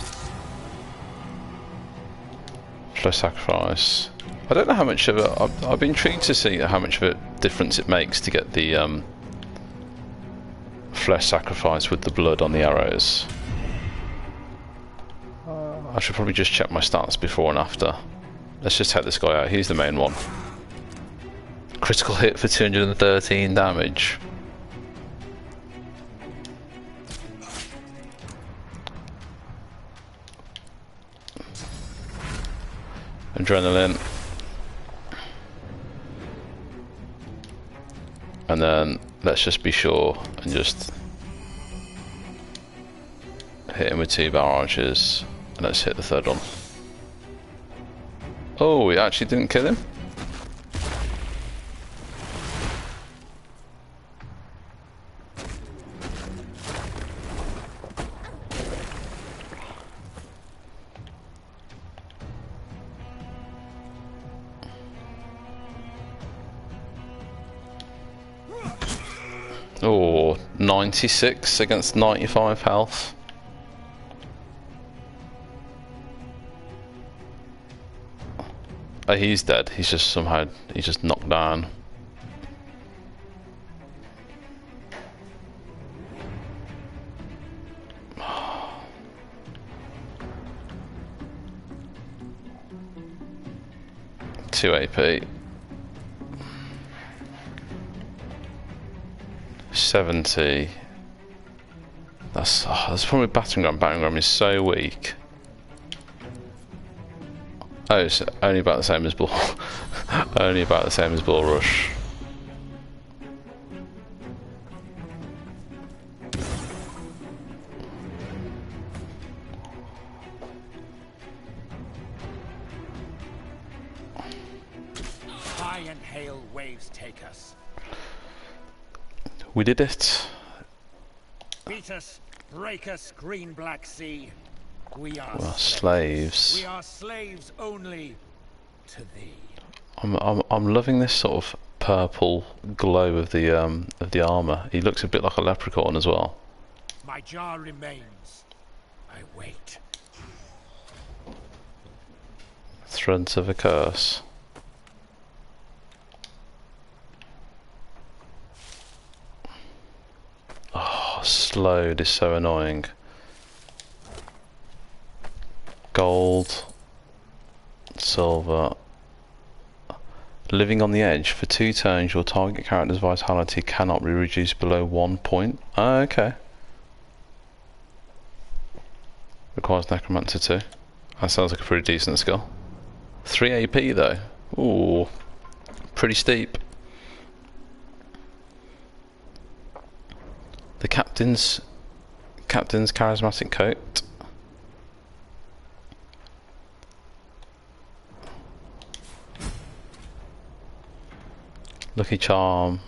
Flesh sacrifice. I don't know how much of it. I've been intrigued to see how much of a difference it makes to get the flesh sacrifice with the blood on the arrows. I should probably just check my stats before and after. Let's just take this guy out. He's the main one. Critical hit for 213 damage. Adrenaline. And then let's just be sure and just hit him with 2 barrages. And let's hit the third one. Oh, we actually didn't kill him? Oh, 96 against 95 health. Oh, he's dead. He's just somehow, he's just knocked down. Two AP. 70. That's probably battering ram. Battering ram is so weak. Oh, it's only about the same as Bull. Only about the same as Bull Rush. High and hail waves take us. We did it. Beat us, break us, green black sea. We are slaves. We are slaves only. to thee. I'm loving this sort of purple glow of the armor. He looks a bit like a leprechaun as well. My jar remains. I wait. Threads of a curse. Oh, slowed is so annoying. Gold, silver. Living on the edge. For 2 turns, your target character's vitality cannot be reduced below 1 point. Oh, okay. Requires Necromancer 2. That sounds like a pretty decent skill. 3 AP though. Ooh. Pretty steep. The captain's charismatic coat. Lucky charm.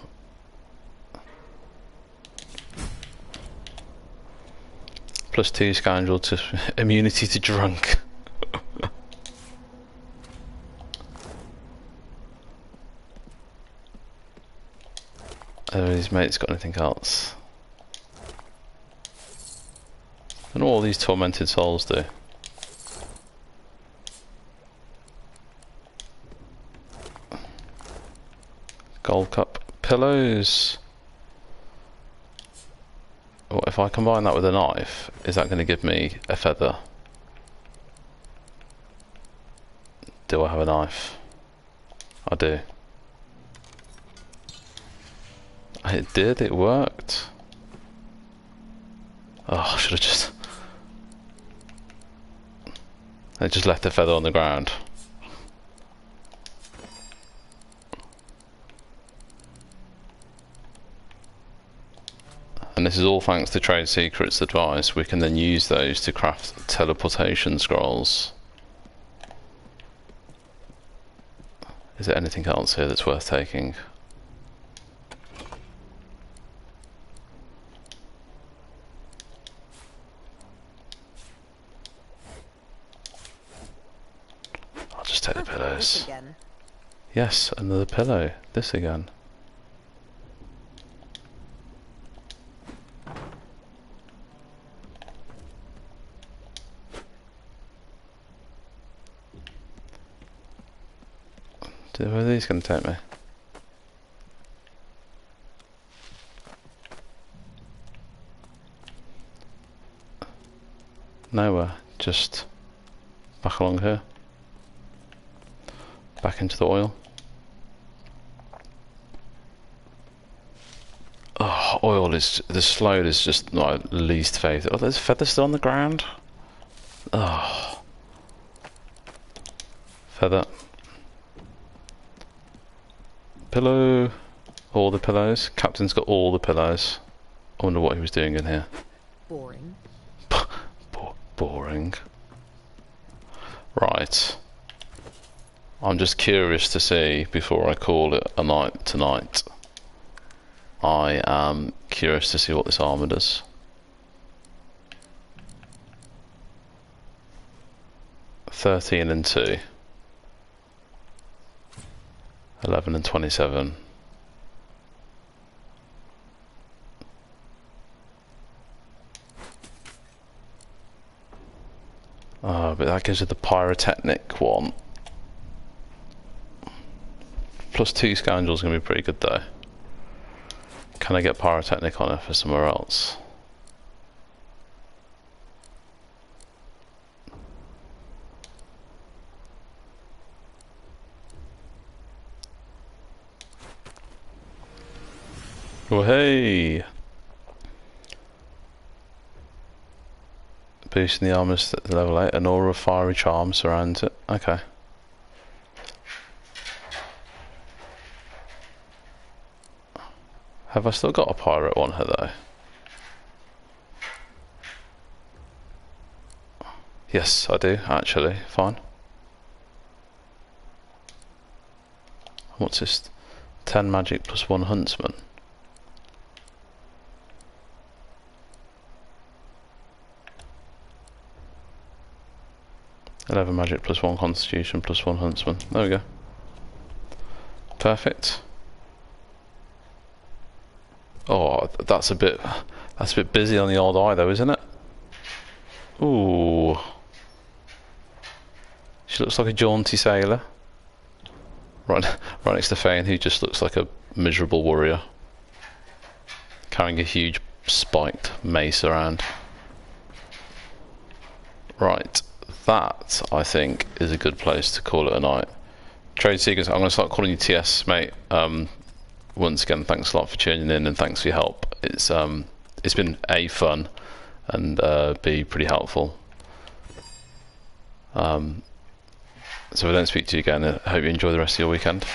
+2 scoundrel to immunity to drunk. Have his mates got anything else? I don't know what all these tormented souls do. Gold cup pillows. Well, if I combine that with a knife, is that going to give me a feather? Do I have a knife? I do. It did, it worked. Oh, I should have just... I just left the feather on the ground. And this is all thanks to Trade Secrets advice. We can then use those to craft teleportation scrolls. Is there anything else here that's worth taking? I'll just take the pillows. Yes, another pillow. This again. Where are these going to take me? Nowhere, just back along here. Back into the oil. Oh, oil is... the slowed is just my least favourite. Oh, there's feathers still on the ground? Oh. Feather. Pillow. All the pillows. Captain's got all the pillows. I wonder what he was doing in here. Boring. Boring. Right. I'm just curious to see, before I call it a night tonight, I am curious to see what this armour does. 13 and 2. 11 and 27. Oh, but that gives you the pyrotechnic one. +2 scoundrel's gonna be pretty good though. Can I get pyrotechnic on it for somewhere else? Oh hey! Boosting the armor to level 8, an aura of fiery charm surrounds it. Okay. Have I still got a pirate one here though? Yes, I do, actually. Fine. What's this? 10 magic plus 1 huntsman. 11 magic plus 1 constitution plus 1 huntsman. There we go. Perfect. Oh, that's a bit busy on the old eye though, isn't it? Ooh. She looks like a jaunty sailor. Right next to Fane, who just looks like a miserable warrior. Carrying a huge spiked mace around. Right, that I think is a good place to call it a night. Trade Seekers, I'm going to start calling you TS, mate. Once again, thanks a lot for tuning in and thanks for your help. It's been A, fun, and B, pretty helpful. So if I don't speak to you again, I hope you enjoy the rest of your weekend.